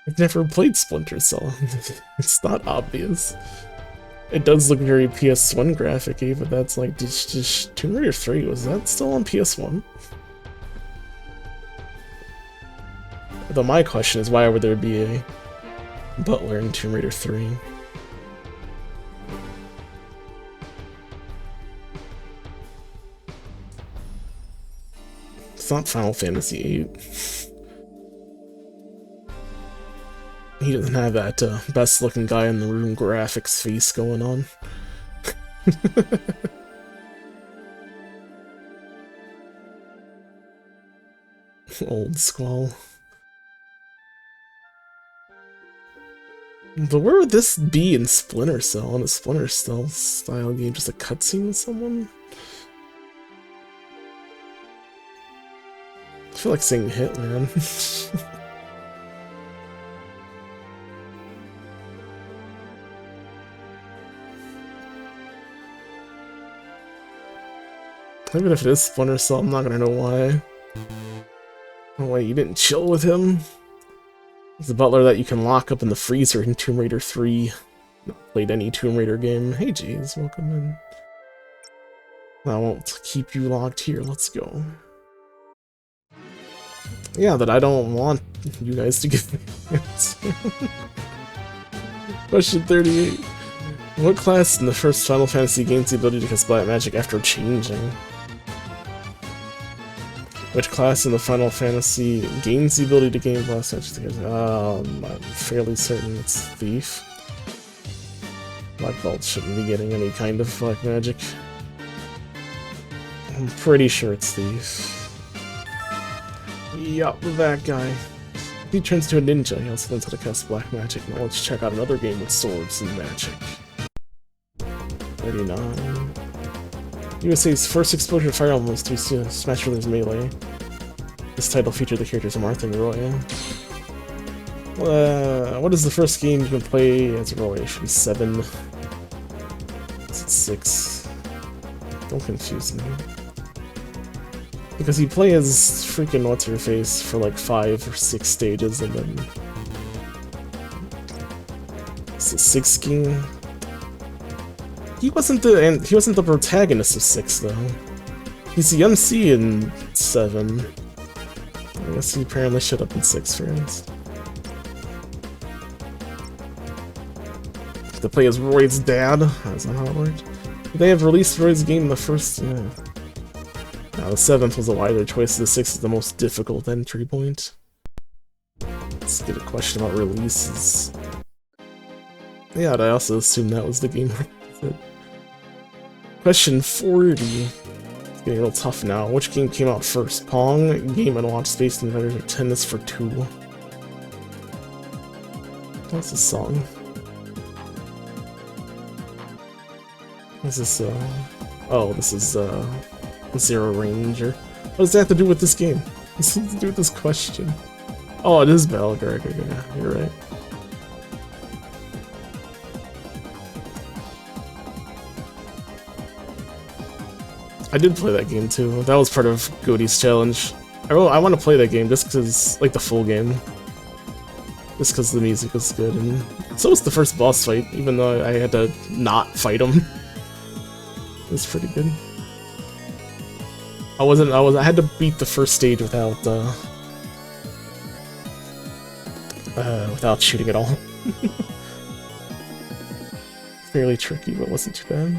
Speaker 1: I've never played Splinter Cell. It's not obvious. It does look very PS1 graphic-y, but that's like just Tomb Raider 3. Was that still on PS1? Though my question is, why would there be a butler in Tomb Raider 3? It's not Final Fantasy VIII. He doesn't have that best looking guy in the room graphics face going on. Old Squall. But where would this be in Splinter Cell? In a Splinter Cell style game? Just a cutscene with someone? I feel like saying Hitman. Even if it is Splinter Cell, I'm not gonna know why. Oh wait, you didn't chill with him? It's the butler that you can lock up in the freezer in Tomb Raider 3. Not played any Tomb Raider game. Hey Jays, welcome in. I won't keep you locked here, let's go. Yeah, that I don't want you guys to give me answer. Question 38. What class in the first Final Fantasy gains the ability to cast black magic after changing? Which class in the Final Fantasy gains the ability to gain black magic? I'm fairly certain it's Thief. Black Belt shouldn't be getting any kind of black magic. I'm pretty sure it's Thief. Yup, that guy. He turns to a ninja, he also learns how to cast black magic. Now let's check out another game with swords and magic. 39. USA's first exposure to Fire Emblem was through Smash Bros. Melee. This title featured the characters of Martha and Roy. What is the first game you can play as Roy? It should be 7. Is it 6? Don't confuse me. Because you play as freaking what's-her-face for like 5 or 6 stages, and then... It's the 6th game? He wasn't the protagonist of 6 though. He's the MC in 7. I guess he apparently showed up in 6 friends. To play as Roy's dad. That's not how it worked. They have released Roy's game in the first. Yeah. The 7th was a wider choice. The 6th is the most difficult entry point. Let's get a question about releases. Yeah, I also assumed that was the game. Question 40. It's getting real tough now. Which game came out first? Pong, Game & Watch, Space Invaders, or Tennis for Two? What's this song? What's this, Oh, this is, Zero Ranger. What does that have to do with this game? What's it to do with this question? Oh, it is Belgrade. Yeah, you're right. I did play that game too. That was part of Goaty's challenge. I want to play that game just because, like the full game, just because the music was good, and so was the first boss fight. Even though I had to not fight him, it was pretty good. I had to beat the first stage without shooting at all. Fairly tricky, but wasn't too bad.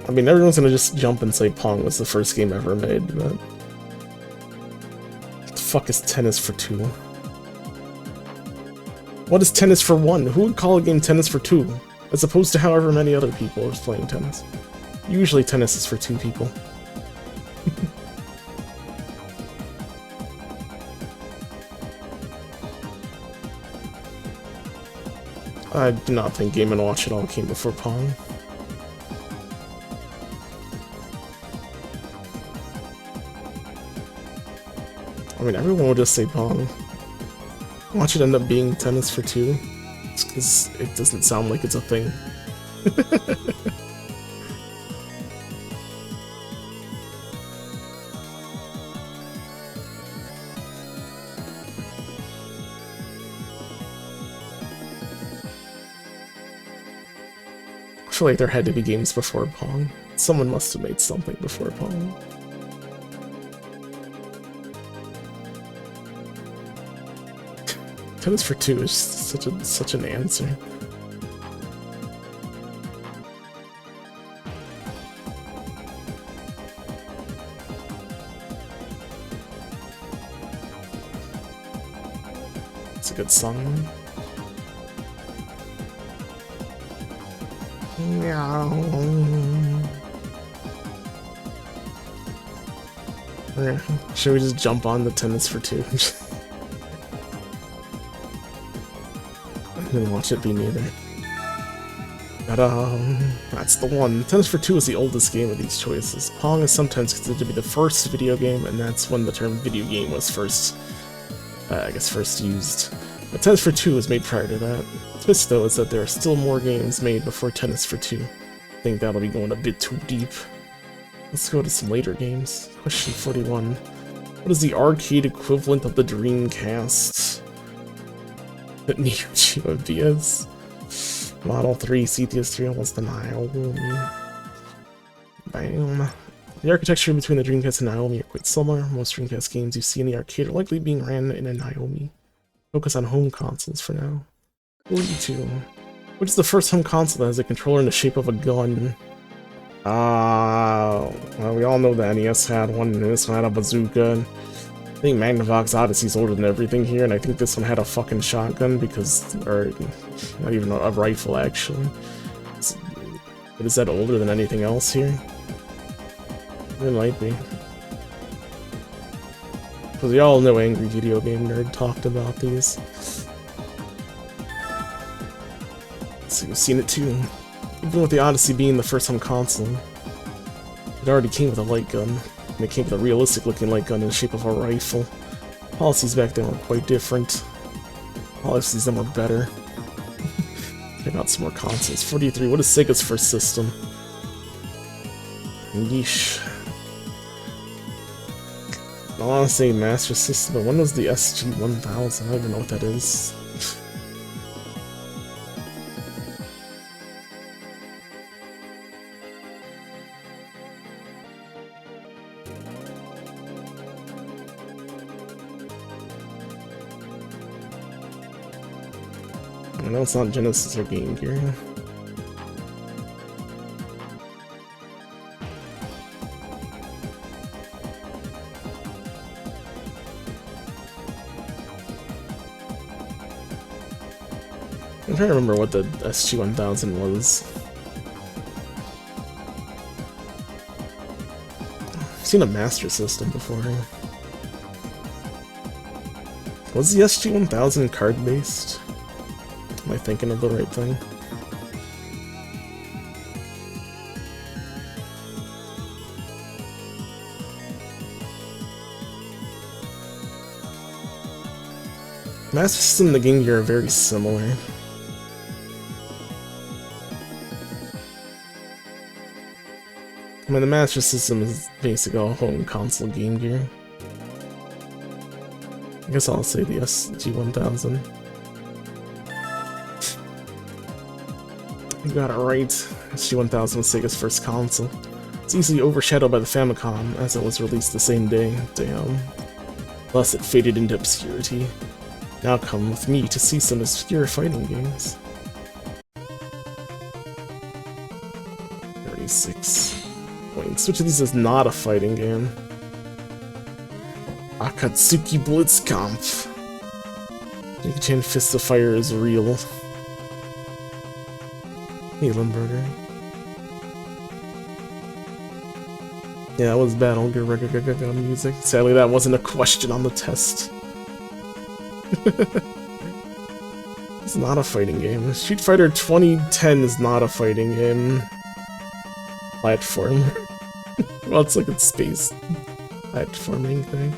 Speaker 1: I mean, everyone's gonna just jump and say Pong was the first game ever made, but... What the fuck is tennis for 2? What is tennis for 1? Who would call a game tennis for 2? As opposed to however many other people are playing tennis. Usually tennis is for 2 people. I do not think Game & Watch at all came before Pong. I mean, everyone would just say Pong. Watch it end up being tennis for 2. It's because it doesn't sound like it's a thing. I feel like there had to be games before Pong. Someone must have made something before Pong. Tennis for 2 is such an answer. It's a good song. Meow. Yeah. Should we just jump on the tennis for 2? And watch it be neither. Ta-da! That's the one. Tennis for 2 is the oldest game of these choices. Pong is sometimes considered to be the first video game, and that's when the term video game was first used. But Tennis for 2 was made prior to that. The twist, though, is that there are still more games made before Tennis for 2. I think that'll be going a bit too deep. Let's go to some later games. Question 41. What is the arcade equivalent of the Dreamcast? Neo Geo DS. Model 3, CTS3 was the Naomi. Bam. The architecture between the Dreamcast and Naomi are quite similar. Most Dreamcast games you see in the arcade are likely being ran in a Naomi. Focus on home consoles for now. 42. Which is the first home console that has a controller in the shape of a gun? Well, we all know the NES had one, and this one had a bazooka. I think Magnavox Odyssey's older than everything here, and I think this one had a fucking shotgun or not even a rifle actually. But is that older than anything else here? It might be. Because we all know Angry Video Game Nerd talked about these. So you've seen it too. Even with the Odyssey being the first home console, it already came with a light gun. And it came with a realistic looking light gun in the shape of a rifle. Policies back then were quite different. Policies then were better. Check out some more consoles. 43, what is Sega's first system? Yeesh. I want to say Master System, but when was the SG-1000? I don't even know what that is. I know it's not Genesis or Game Gear. I'm trying to remember what the SG-1000 was. I've seen a Master System before. Was the SG-1000 card-based? Am I thinking of the right thing? Master System and the Game Gear are very similar. I mean, the Master System is basically all home console Game Gear. I guess I'll say the SG-1000. You got it right. SG-1000 was Sega's first console. It's easily overshadowed by the Famicom, as it was released the same day. Damn. Thus, it faded into obscurity. Now come with me to see some obscure fighting games. 36 points. Which of these is not a fighting game? Akatsuki Blitzkampf. Jackie Chan Fist of Fire is real. Hey, Limburger. Yeah, that was Battle music. Sadly, that wasn't a question on the test. It's not a fighting game. Street Fighter 2010 is not a fighting game. Platform. Well, it's like a space platforming thing.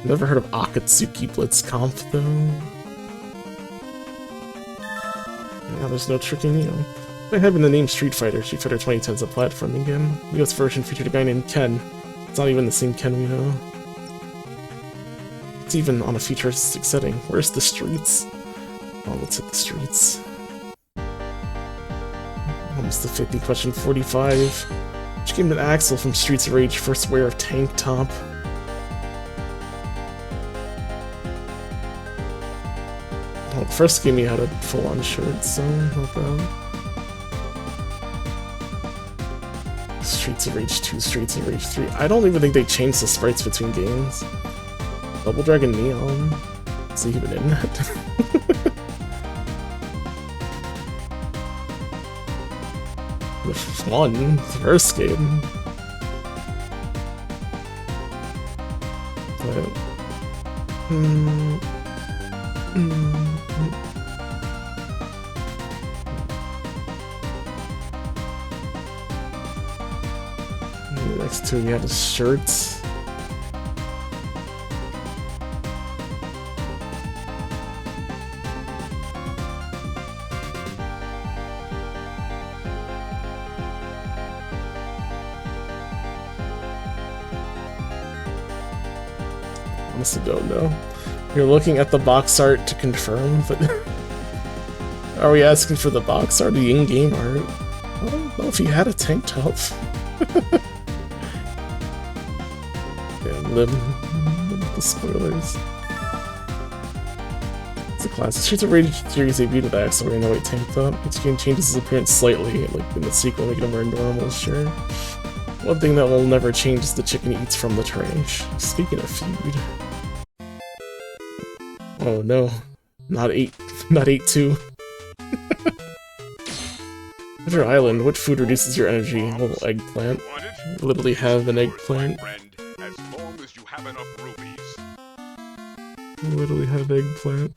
Speaker 1: Never heard of Akatsuki Blitzkampf, though. Yeah, there's no tricking you. By having the name Street Fighter 2010 is a platforming game. The US version featured a guy named Ken. It's not even the same Ken we know. It's even on a futuristic setting. Where's the streets? Oh, let's hit the streets. Almost the 50. Question 45. Which game did Axel from Streets of Rage first wear a tank top? Well, the first game he had a full-on shirt, so not bad. Streets of Rage 2, Streets of Rage 3. I don't even think they changed the sprites between games. Double Dragon Neon. Is he even in that? The first game. But, next to he had his shirts. Honestly don't know. You're looking at the box art to confirm, but are we asking for the box art or the in-game art? I don't know if he had a tank top. Live with the spoilers. It's a classic. Streets of Rage series debuted with Axel wearing a white tank top. Each game changes his appearance slightly, like in the sequel, making him wear normal shirt. One thing that will never change is the chicken he eats from the trash. Speaking of food. Oh no. Not 8-2. Treasure Island, what food reduces your energy? Oh, eggplant. You literally have an eggplant. You literally have eggplant.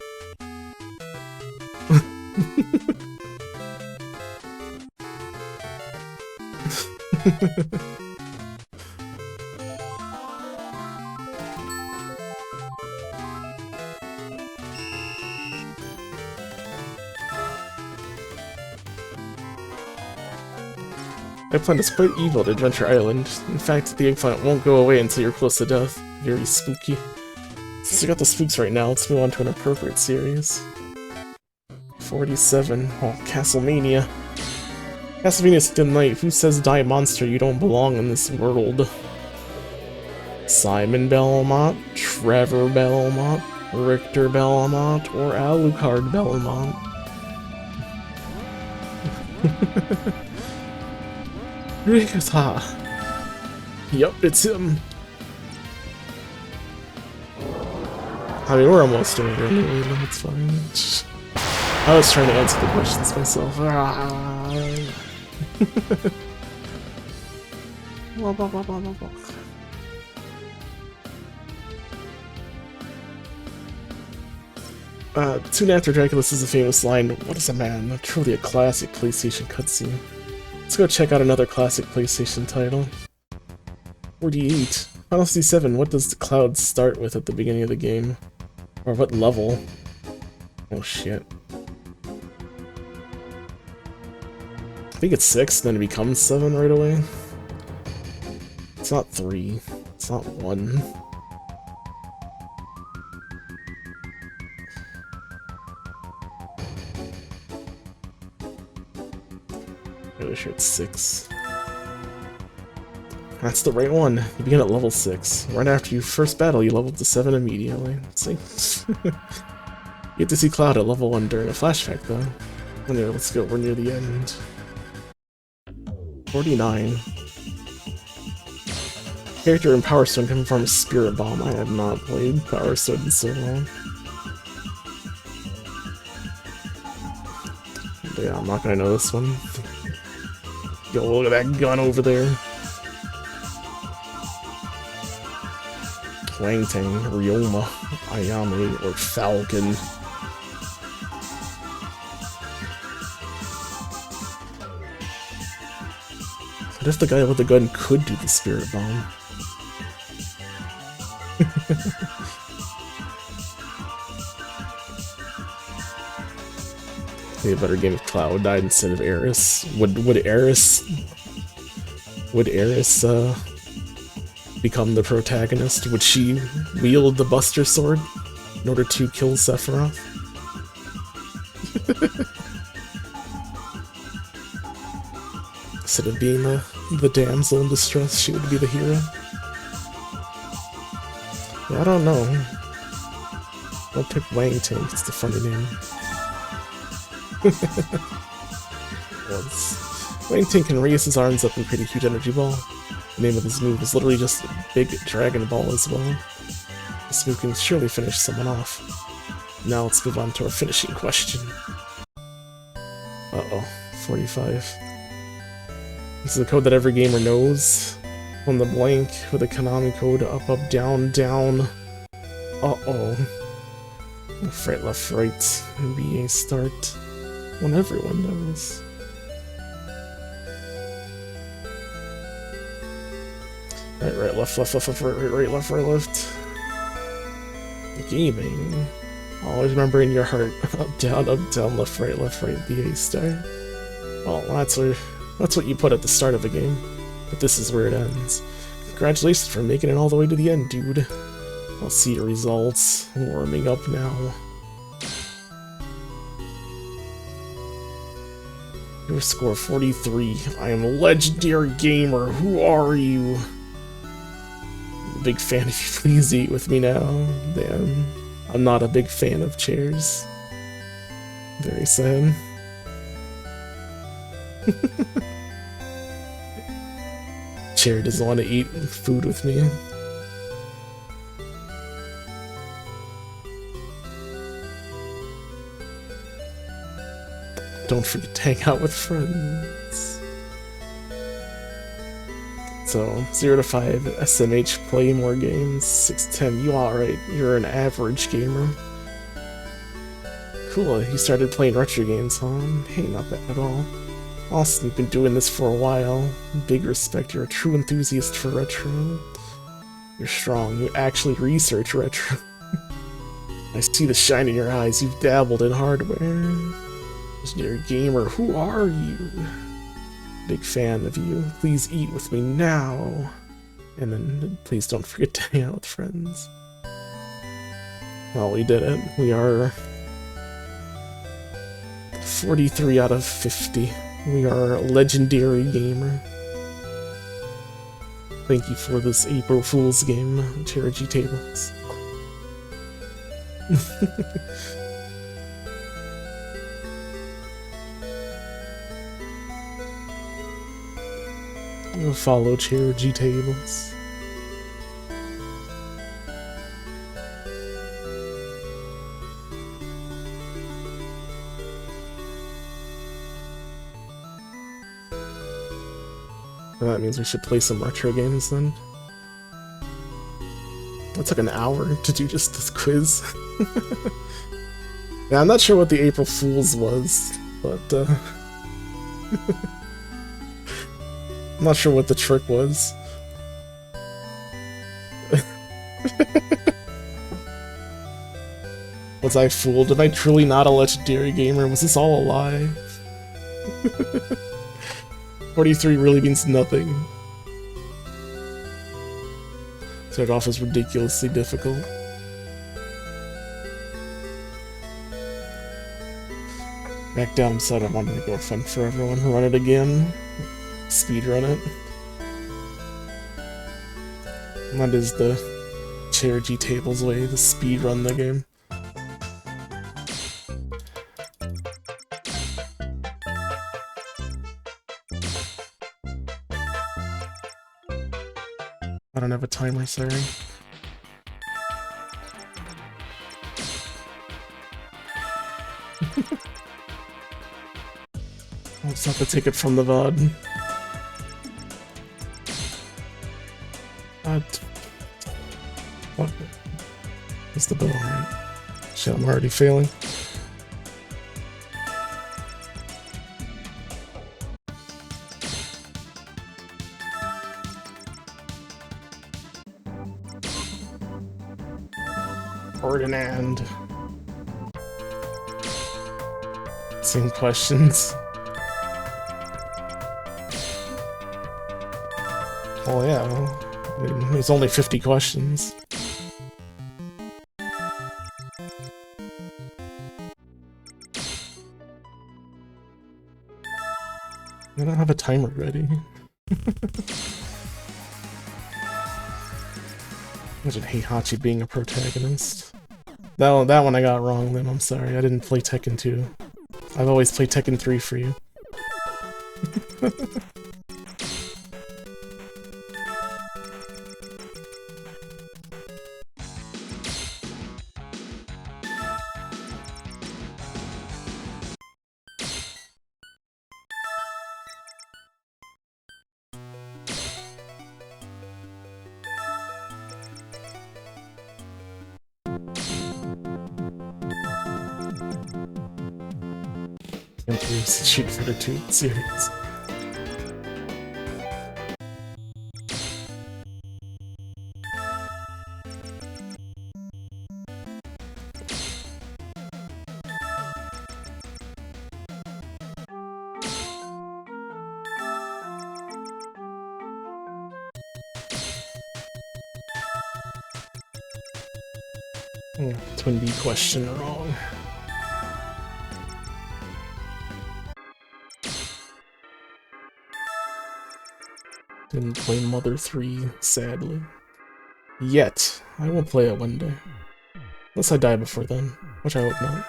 Speaker 1: Eggplant is quite evil at Adventure Island. In fact, the eggplant won't go away until you're close to death. Very spooky. Since we got the spooks right now, let's move on to an appropriate series. 47. Oh, Castlemania. Castlevania's Dim Night. Who says die monster? You don't belong in this world. Simon Belmont, Trevor Belmont, Richter Belmont, or Alucard Belmont. Rikata. Yup, it's him. I mean, we're almost over anyway, but it's fine. I was trying to answer the questions myself. Soon after Dracula says the famous line, "What is a man?" Truly a classic PlayStation cutscene. Let's go check out another classic PlayStation title. 48. Final Fantasy VII, what does the cloud start with at the beginning of the game? Or what level? Oh shit. think it's 6, then it becomes 7 right away. It's not 3. It's not 1. Really sure it's 6. That's the right one. You begin at level 6. Right after your first battle, you level up to 7 immediately. See? You get to see Cloud at level 1 during a flashback, though. Anyway, let's go. We're near the end. 49. Character in Power Stone can perform a Spirit Bomb. I have not played Power Stone in so long. But yeah, I'm not gonna know this one. Yo, look at that gun over there. Wangtang, Ryoma, Ayame, or Falcon. What if the guy with the gun could do the Spirit Bomb? Maybe a better game if Cloud died instead of Aeris. Would Aeris become the protagonist? Would she wield the Buster Sword in order to kill Sephiroth? Instead of being the damsel in distress, she would be the hero. Yeah, I don't know. I'll pick Wangtang, it's the funny name. Wangtang can raise his arms up and create a huge energy ball. The name of this move is literally just a big Dragon Ball as well. This move can surely finish someone off. Now let's move on to our finishing question. Uh-oh, 45. This is a code that every gamer knows. On the blank with a Konami code, up, up, down, down. Uh-oh. Left, right, BA start. One everyone knows. Right, left, right, left. Gaming. Always remember in your heart. Up, down, left, right, BA start. Well, that's what you put at the start of a game. But this is where it ends. Congratulations for making it all the way to the end, dude. I'll see your results. Warming up now. Your score 43. I am a legendary gamer. Who are you? I'm a big fan if you please eat with me now. Damn. I'm not a big fan of chairs. Very sad. Chair doesn't want to eat food with me. Don't forget to hang out with friends. So, 0 to 5, SMH, play more games. 6 to 10, you alright, you're an average gamer. Cool, you started playing retro games, huh? Hey, not bad at all. Awesome, you've been doing this for a while. Big respect, you're a true enthusiast for retro. You're strong, you actually research retro. I see the shine in your eyes, you've dabbled in hardware. Legendary gamer, who are you? Big fan of you. Please eat with me now. And then please don't forget to hang out with friends. Well, we did it. We are 43 out of 50. We are a legendary gamer. Thank you for this April Fool's game, Charity Tables. We'll follow Charity Tables. Well, that means we should play some retro games then. That took an hour to do just this quiz. Yeah, I'm not sure what the April Fool's was, but I'm not sure what the trick was. Was I fooled? Am I truly not a legendary gamer? Was this all a lie? 43 really means nothing. Started off as ridiculously difficult. Back down, so I don't want it to go fun for everyone. Run it again. Speedrun it. And that is the Chair G Table's way, to speedrun the game. I don't have a timer, sorry. I'll just have to take it from the VOD. What? What's the bill? Shit, I'm already failing. Ferdinand. Same questions. Oh yeah, I mean, there's only 50 questions. I don't have a timer ready. Imagine Heihachi being a protagonist. That one I got wrong then, I'm sorry. I didn't play Tekken 2. I've always played Tekken 3 for you. Shoot for the 2 series. Twin B question wrong. Didn't play Mother 3, sadly. Yet. I will play it one day. Unless I die before then, which I hope not.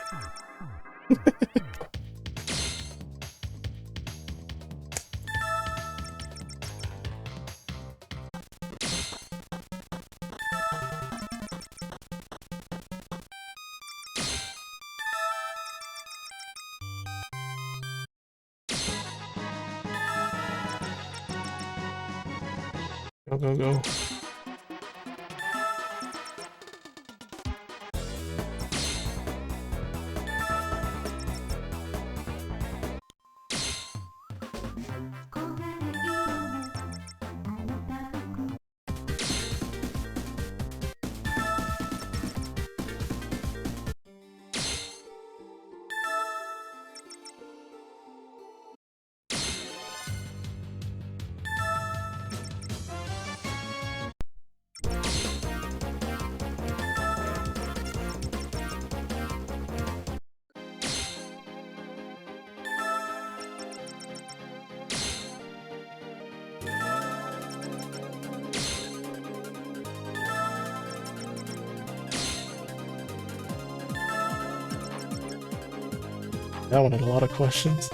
Speaker 1: Go, go, go. That one had a lot of questions.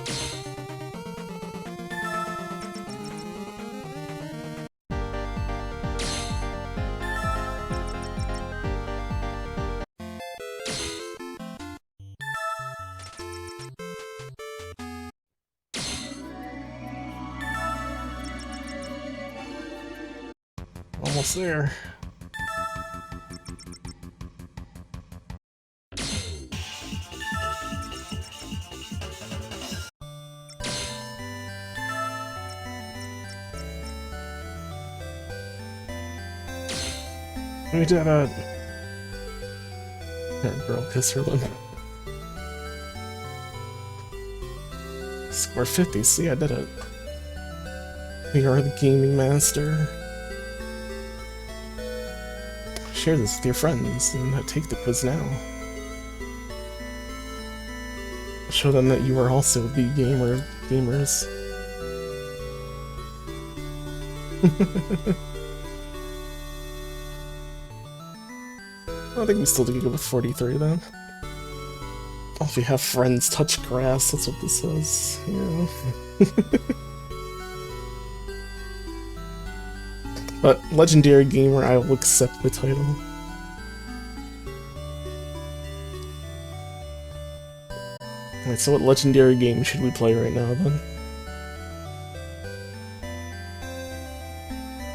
Speaker 1: Almost there. We did it. Girl, kiss her lip. Score 50. See, I did it. We are the gaming master. Share this with your friends and take the quiz now. Show them that you are also the gamers. I think we still do go with 43 then. Oh, if you have friends, touch grass, that's what this says. Yeah. But Legendary Gamer, I will accept the title. Alright, so what legendary game should we play right now then?